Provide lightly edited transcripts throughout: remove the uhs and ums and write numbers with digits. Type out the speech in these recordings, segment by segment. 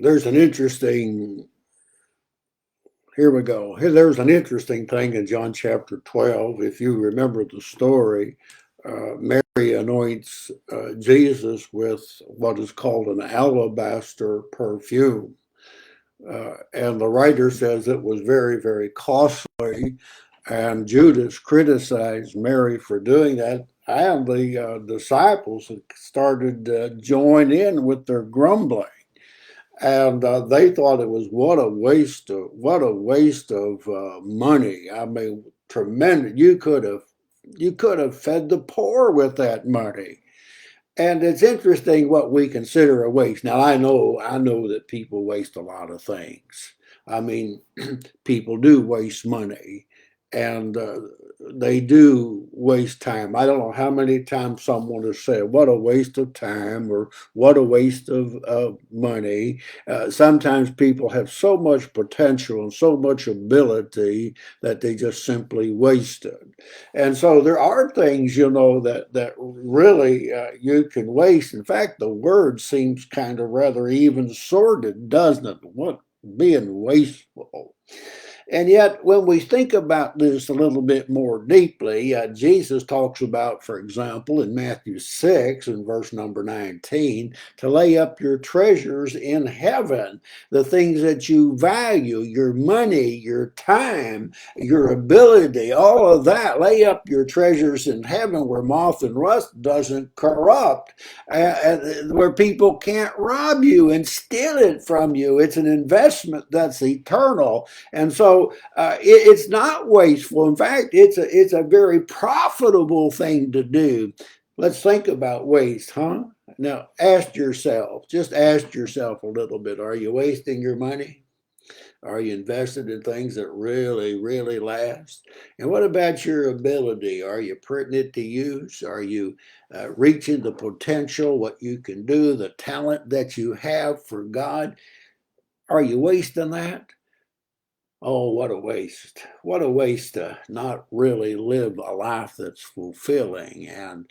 There's an interesting, here we go. There's an interesting thing in John chapter 12. If you remember the story, Mary anoints Jesus with what is called an alabaster perfume. And the writer says it was very, very costly. And Judas criticized Mary for doing that. And the disciples started to join in with their grumbling. And they thought it was what a waste of money. I mean, tremendous. You could have fed the poor with that money. And it's interesting what we consider a waste. Now I know that people waste a lot of things. I mean, people do waste money, and they do waste time. I don't know how many times someone has said, "What a waste of time," or "What a waste of money." Sometimes people have so much potential and so much ability that they just simply waste it. And so there are things, that really you can waste. In fact, the word seems kind of rather even sorted, doesn't it? What being wasteful. And yet, when we think about this a little bit more deeply, Jesus talks about, for example, in Matthew 6 and verse number 19, to lay up your treasures in heaven, the things that you value, your money, your time, your ability, all of that. Lay up your treasures in heaven where moth and rust doesn't corrupt, where people can't rob you and steal it from you. It's an investment that's eternal. And so it's not wasteful. In fact, it's a very profitable thing to do. Let's think about waste, huh? Now, just ask yourself a little bit, are you wasting your money? Are you invested in things that really, really last? And what about your ability? Are you putting it to use? Are you reaching the potential, what you can do, the talent that you have for God? Are you wasting that? Oh, what a waste. What a waste to not really live a life that's fulfilling and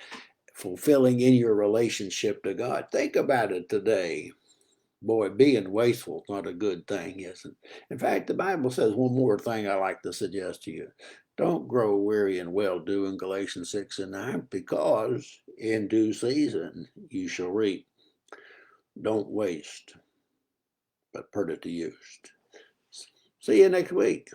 fulfilling in your relationship to God. Think about it today. Boy, being wasteful is not a good thing, is it? In fact, the Bible says one more thing I like to suggest to you. Don't grow weary in well doing, Galatians 6 and 9, because in due season you shall reap. Don't waste, but put it to use. See you next week.